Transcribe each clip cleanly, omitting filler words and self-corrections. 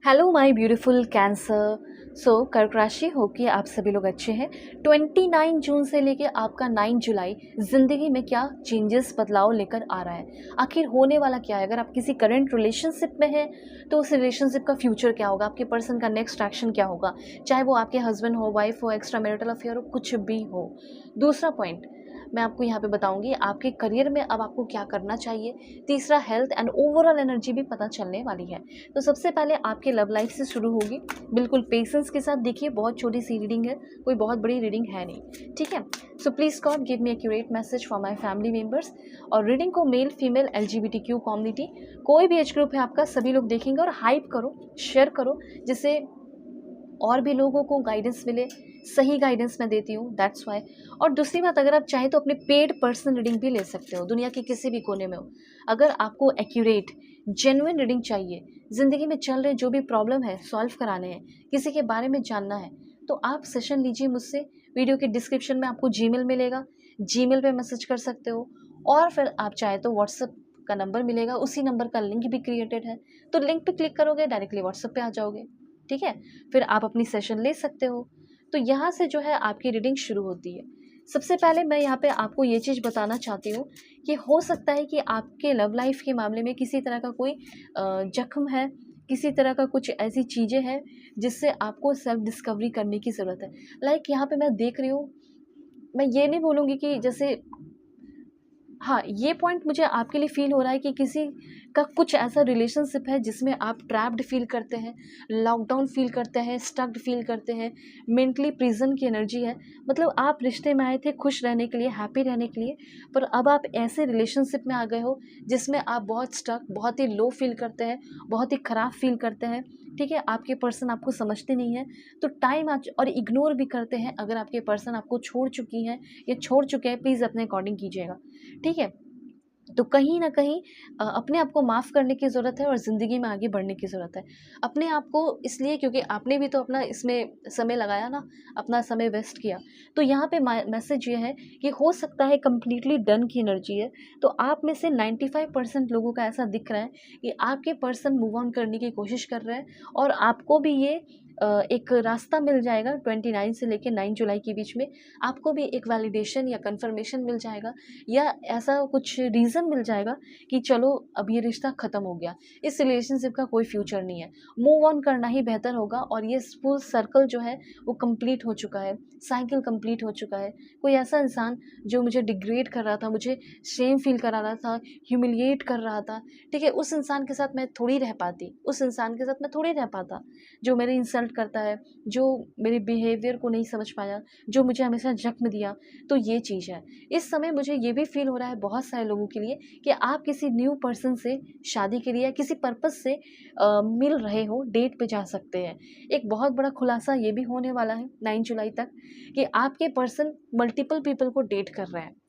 Hello my beautiful cancer. कर्क राशि हो कि आप सभी लोग अच्छे हैं। 29 जून से लेके आपका 9 जुलाई ज़िंदगी में क्या चेंजेस बदलाव लेकर आ रहा है, आखिर होने वाला क्या है। अगर आप किसी करंट रिलेशनशिप में हैं तो उस रिलेशनशिप का फ्यूचर क्या होगा, आपके पर्सन का नेक्स्ट एक्शन क्या होगा, चाहे वो आपके हस्बैंड हो, वाइफ हो, एक्स्ट्रा मैरिटल अफेयर हो, कुछ भी हो। दूसरा पॉइंट मैं आपको यहाँ पे बताऊंगी, आपके करियर में अब आपको क्या करना चाहिए। तीसरा हेल्थ एंड ओवरऑल एनर्जी भी पता चलने वाली है। तो सबसे पहले आपके लव लाइफ से शुरू होगी। बिल्कुल पेशेंस के साथ देखिए, बहुत छोटी सी रीडिंग है, कोई बहुत बड़ी रीडिंग है नहीं, ठीक है। So please God give me accurate message for my family members. और रीडिंग को मेल फीमेल LGBTQ कम्युनिटी, कोई भी एज ग्रुप है आपका, सभी लोग देखेंगे। और हाइप करो, शेयर करो, जिससे और भी लोगों को गाइडेंस मिले। सही गाइडेंस मैं देती हूँ, दैट्स वाई। और दूसरी बात, अगर आप चाहें तो अपने पेड पर्सनल रीडिंग भी ले सकते हो, दुनिया के किसी भी कोने में हो। अगर आपको एक्यूरेट जेन्युइन रीडिंग चाहिए, ज़िंदगी में चल रहे जो भी प्रॉब्लम है सॉल्व कराने हैं, किसी के बारे में जानना है, तो आप सेशन लीजिए मुझसे। वीडियो के डिस्क्रिप्शन में आपको जीमेल मिलेगा, जीमेल पे मैसेज कर सकते हो। और फिर आप चाहे तो व्हाट्सएप का नंबर मिलेगा, उसी नंबर का लिंक भी क्रिएटेड है, तो लिंक पे क्लिक करोगे डायरेक्टली व्हाट्सएप पे आ जाओगे, ठीक है। फिर आप अपनी सेशन ले सकते हो। तो यहाँ से जो है आपकी रीडिंग शुरू होती है। सबसे पहले मैं यहाँ पे आपको ये चीज़ बताना चाहती हूँ कि हो सकता है कि आपके लव लाइफ के मामले में किसी तरह का कोई जख्म है, किसी तरह का कुछ ऐसी चीज़ें हैं जिससे आपको सेल्फ डिस्कवरी करने की ज़रूरत है। लाइक यहाँ पे मैं देख रही हूँ, मैं ये नहीं बोलूँगी कि जैसे, हाँ, ये पॉइंट मुझे आपके लिए फ़ील हो रहा है कि किसी का कुछ ऐसा रिलेशनशिप है जिसमें आप ट्रैप्ड फ़ील करते हैं, लॉकडाउन फ़ील करते हैं, स्टक्ड फ़ील करते हैं, मेंटली प्रिज़न की एनर्जी है। मतलब आप रिश्ते में आए थे खुश रहने के लिए, हैप्पी रहने के लिए, पर अब आप ऐसे रिलेशनशिप में आ गए हो जिसमें आप बहुत स्टक, बहुत ही लो फ़ील करते हैं, बहुत ही ख़राब फ़ील करते हैं, ठीक है। आपके पर्सन आपको समझते नहीं हैं, तो टाइम आज और इग्नोर भी करते हैं। अगर आपके पर्सन आपको छोड़ चुकी हैं या छोड़ चुके हैं, प्लीज़ अपने अकॉर्डिंग कीजिएगा, ठीक है। तो कहीं न कहीं अपने आप को माफ़ करने की ज़रूरत है और ज़िंदगी में आगे बढ़ने की ज़रूरत है। अपने आप को इसलिए क्योंकि आपने भी तो अपना इसमें समय लगाया ना, अपना समय वेस्ट किया। तो यहाँ पे मैसेज ये है कि हो सकता है कंप्लीटली डन की एनर्जी है। तो आप में से 95% लोगों का ऐसा दिख रहा है कि आपके पर्सन मूव ऑन करने की कोशिश कर रहे हैं, और आपको भी ये एक रास्ता मिल जाएगा 29 से लेके 9 जुलाई के बीच में। आपको भी एक वैलिडेशन या कन्फर्मेशन मिल जाएगा, या ऐसा कुछ रीज़न मिल जाएगा कि चलो अब ये रिश्ता ख़त्म हो गया, इस रिलेशनशिप का कोई फ्यूचर नहीं है, मूव ऑन करना ही बेहतर होगा। और ये फुल सर्कल जो है वो कंप्लीट हो चुका है, साइकिल कंप्लीट हो चुका है। कोई ऐसा इंसान जो मुझे डिग्रेड कर रहा था, मुझे शेम फील करा रहा था, ह्यूमिलिएट कर रहा था, ठीक है, उस इंसान के साथ मैं थोड़ी रह पाती, उस इंसान के साथ मैं थोड़ी रह पाता जो मेरे इंसल्ट करता है, जो मेरे बिहेवियर को नहीं समझ पाया, जो मुझे हमेशा जख्म दिया। तो ये चीज़ है। इस समय मुझे ये भी फ़ील हो रहा है बहुत सारे लोगों के लिए कि आप किसी न्यू पर्सन से शादी के लिए या किसी पर्पस से मिल रहे हो, डेट पे जा सकते हैं। एक बहुत बड़ा खुलासा ये भी होने वाला है 9 जुलाई तक कि आपके पर्सन मल्टीपल पीपल को डेट कर रहे हैं।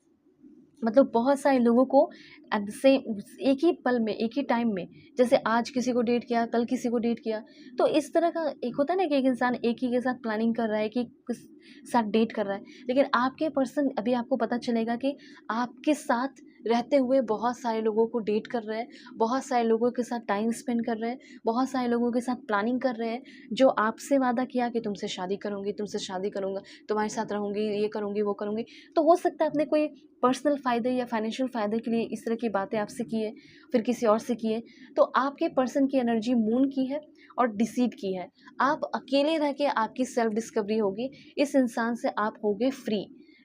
मतलब बहुत सारे लोगों को एट द सेम, एक ही पल में, एक ही टाइम में, जैसे आज किसी को डेट किया, कल किसी को डेट किया। तो इस तरह का एक होता है ना कि एक इंसान एक ही के साथ प्लानिंग कर रहा है कि किस साथ डेट कर रहा है, लेकिन आपके पर्सन अभी आपको पता चलेगा कि आपके साथ रहते हुए बहुत सारे लोगों को डेट कर रहे हैं, बहुत सारे लोगों के साथ टाइम स्पेंड कर रहे हैं, बहुत सारे लोगों के साथ प्लानिंग कर रहे हैं, जो आपसे वादा किया कि तुमसे शादी करूँगी, तुमसे शादी करूँगा, तुम्हारे साथ रहूँगी, ये करूँगी, वो करूँगी। तो हो सकता है आपने कोई पर्सनल फ़ायदे या फाइनेंशियल फ़ायदे के लिए इस तरह की बातें आपसे की है, फिर किसी और से की है। तो आपके पर्सन की एनर्जी मून की है और डिसीट की है। आप अकेले रह के आपकी सेल्फ डिस्कवरी होगी, इस इंसान से आप होगे फ्री,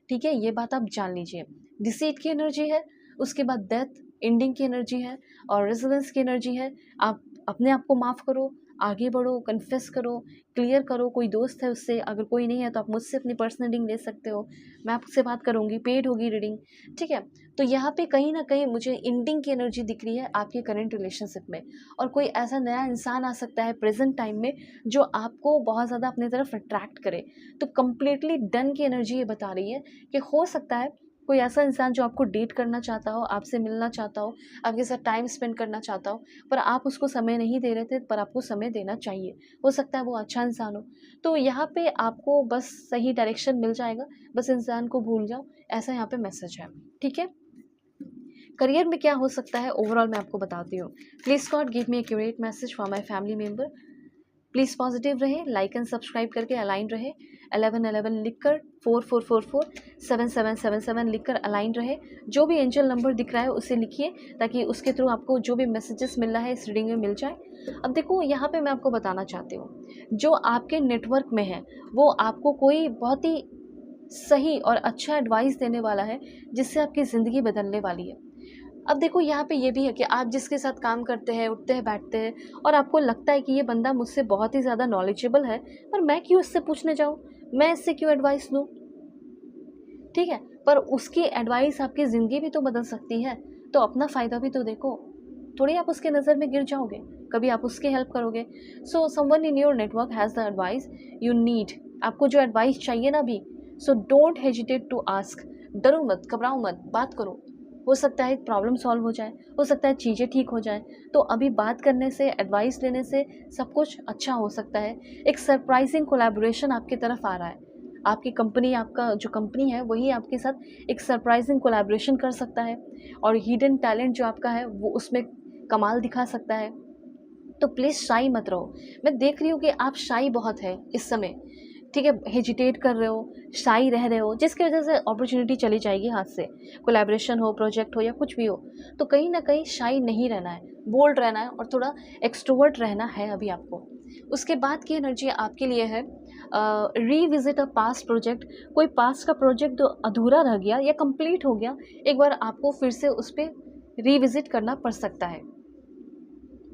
ठीक है, ये बात आप जान लीजिए। डिसीट की एनर्जी है, उसके बाद डेथ, एंडिंग की एनर्जी है, और रेजिलेंस की एनर्जी है। आप अपने आप को माफ़ करो, आगे बढ़ो, कन्फेस करो, क्लियर करो। कोई दोस्त है उससे, अगर कोई नहीं है तो आप मुझसे अपनी पर्सनल रीडिंग ले सकते हो, मैं आपसे बात करूँगी, पेड होगी रीडिंग, ठीक है। तो यहाँ पे कहीं ना कहीं मुझे एंडिंग की एनर्जी दिख रही है आपके करंट रिलेशनशिप में, और कोई ऐसा नया इंसान आ सकता है प्रेजेंट टाइम में जो आपको बहुत ज़्यादा अपनी तरफ अट्रैक्ट करे। तो कम्प्लीटली डन की एनर्जी ये बता रही है कि हो सकता है कोई ऐसा इंसान जो आपको डेट करना चाहता हो, आपसे मिलना चाहता हो, आपके साथ टाइम स्पेंड करना चाहता हो, पर आप उसको समय नहीं दे रहे थे, पर आपको समय देना चाहिए। हो सकता है वो अच्छा इंसान हो। तो यहाँ पे आपको बस सही डायरेक्शन मिल जाएगा, बस इंसान को भूल जाओ, ऐसा यहाँ पे मैसेज है, ठीक है। करियर में क्या हो सकता है ओवरऑल मैं आपको बताती हूँ। Please God give me accurate message for my family member. Please positive रहे, लाइक एंड सब्सक्राइब करके अलाइन रहे, 1111 लिखकर, 4444 7777 लिखकर अलाइन रहे। जो भी एंजल नंबर दिख रहा है उसे लिखिए, ताकि उसके थ्रू आपको जो भी मैसेजेस मिल रहा है इस रीडिंग में मिल जाए। अब देखो यहाँ पे मैं आपको बताना चाहती हूँ, जो आपके नेटवर्क में है वो आपको कोई बहुत ही सही और अच्छा एडवाइस देने वाला है, जिससे आपकी ज़िंदगी बदलने वाली है। अब देखो यहाँ पे ये भी है कि आप जिसके साथ काम करते हैं, उठते हैं, बैठते हैं, और आपको लगता है कि ये बंदा मुझसे बहुत ही ज़्यादा नॉलेजेबल है, पर मैं क्यों इससे पूछने जाऊँ, मैं इससे क्यों एडवाइस लूँ, ठीक है। पर उसकी एडवाइस आपकी ज़िंदगी भी तो बदल सकती है, तो अपना फ़ायदा भी तो देखो। थोड़ी आप उसके नज़र में गिर जाओगे, कभी आप उसकी हेल्प करोगे। So someone in your network has the advice you need. आपको जो एडवाइस चाहिए ना अभी, so don't hesitate to ask. डरो मत, घबराओ मत, बात करो। हो सकता है प्रॉब्लम सॉल्व हो जाए, हो सकता है चीज़ें ठीक हो जाएं। तो अभी बात करने से, एडवाइस लेने से सब कुछ अच्छा हो सकता है। एक सरप्राइजिंग कोलैबोरेशन आपकी तरफ आ रहा है। आपकी कंपनी, आपका जो कंपनी है वही आपके साथ एक सरप्राइजिंग कोलैबोरेशन कर सकता है, और हिडन टैलेंट जो आपका है वो उसमें कमाल दिखा सकता है। तो प्लीज़ शाई मत रहो। मैं देख रही हूँ कि आप शाई बहुत है इस समय, ठीक है, हेजिटेट कर रहे हो, शाई रह रहे हो, जिसकी वजह से अपॉर्चुनिटी चली जाएगी हाथ से। कोलैबोरेशन हो, प्रोजेक्ट हो या कुछ भी हो, तो कहीं ना कहीं शाई नहीं रहना है, बोल्ड रहना है, और थोड़ा एक्सट्रोवर्ट रहना है अभी आपको। उसके बाद की एनर्जी आपके लिए है रीविजिट अ पास्ट प्रोजेक्ट। कोई पास्ट का प्रोजेक्ट जो अधूरा रह गया या कंप्लीट हो गया, एक बार आपको फिर से उस पर रीविजिट करना पड़ सकता है।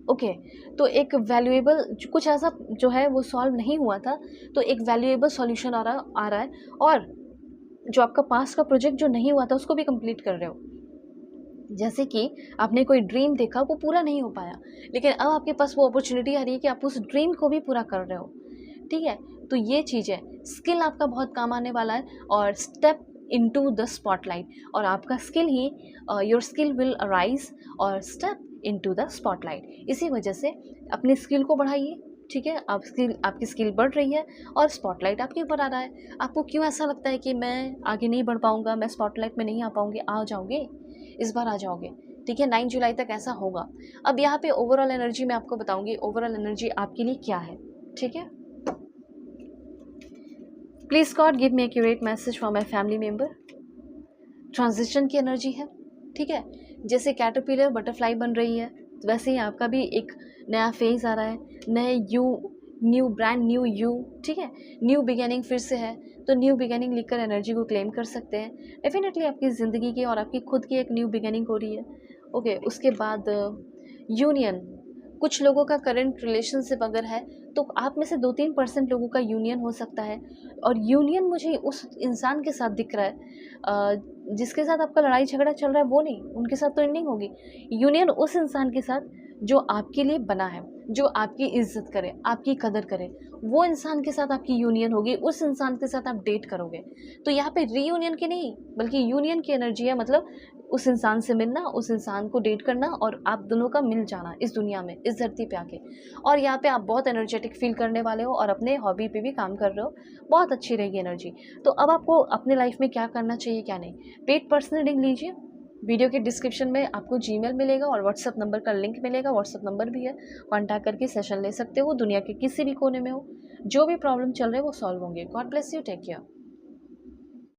ओके, तो एक वैल्यूएबल कुछ ऐसा जो है वो सॉल्व नहीं हुआ था, तो एक वैल्यूएबल सॉल्यूशन आ रहा है, और जो आपका पास्ट का प्रोजेक्ट जो नहीं हुआ था उसको भी कंप्लीट कर रहे हो। जैसे कि आपने कोई ड्रीम देखा, वो पूरा नहीं हो पाया, लेकिन अब आपके पास वो अपॉर्चुनिटी आ रही है कि आप उस ड्रीम को भी पूरा कर रहे हो, ठीक है। तो ये चीज़ है, स्किल आपका बहुत काम आने वाला है, और स्टेप इनटू द स्पॉटलाइट, और आपका skill he, your skill will arise, और स्टेप इनटू द स्पॉटलाइट। इसी वजह से अपनी स्किल को बढ़ाइए, ठीक है। आपकी स्किल बढ़ रही है, और स्पॉटलाइट आपके ऊपर आ रहा है। आपको क्यों ऐसा लगता है कि मैं आगे नहीं बढ़ पाऊंगा, मैं स्पॉटलाइट में नहीं आ पाऊंगी? आ जाओगे, इस बार आ जाओगे, ठीक है। 9 जुलाई तक ऐसा होगा। अब यहाँ पे ओवरऑल एनर्जी मैं आपको बताऊंगी, ओवरऑल एनर्जी आपके लिए क्या है, ठीक है। Please God give me accurate message for my family member. Transition की एनर्जी है, ठीक है। जैसे कैटरपिलर बटरफ्लाई बन रही है, तो वैसे ही आपका भी एक नया फेज आ रहा है, नए न्यू ब्रांड न्यू यू, ठीक है। न्यू बिगेनिंग फिर से है, तो न्यू बिगेनिंग लिखकर एनर्जी को क्लेम कर सकते हैं। डेफिनेटली आपकी ज़िंदगी की और आपकी खुद की एक न्यू बिगेनिंग हो रही है। ओके, उसके बाद यूनियन। कुछ लोगों का करंट रिलेशनशिप अगर है, तो आप में से 2-3% लोगों का यूनियन हो सकता है, और यूनियन मुझे उस इंसान के साथ दिख रहा है जिसके साथ आपका लड़ाई झगड़ा चल रहा है, वो नहीं, उनके साथ तो एंडिंग होगी। यूनियन उस इंसान के साथ जो आपके लिए बना है, जो आपकी इज्जत करे, आपकी कदर करे, वो इंसान के साथ आपकी यूनियन होगी, उस इंसान के साथ आप डेट करोगे। तो यहाँ पे रीयूनियन की नहीं, बल्कि यूनियन की एनर्जी है, मतलब उस इंसान से मिलना, उस इंसान को डेट करना, और आप दोनों का मिल जाना इस दुनिया में, इस धरती पे आके। और यहाँ पे आप बहुत एनर्जेटिक फील करने वाले हो, और अपने हॉबी पे भी काम कर रहे हो, बहुत अच्छी रहेगी एनर्जी। तो अब आपको अपने लाइफ में क्या करना चाहिए, क्या नहीं, पेड पर्सनल रीडिंग लीजिए। वीडियो के डिस्क्रिप्शन में आपको जीमेल मिलेगा और व्हाट्सअप नंबर का लिंक मिलेगा, व्हाट्सअप नंबर भी है, कॉन्टैक्ट करके सेशन ले सकते हो। दुनिया के किसी भी कोने में हो, जो भी प्रॉब्लम चल रहे हो वो सॉल्व होंगे। God bless you, take care.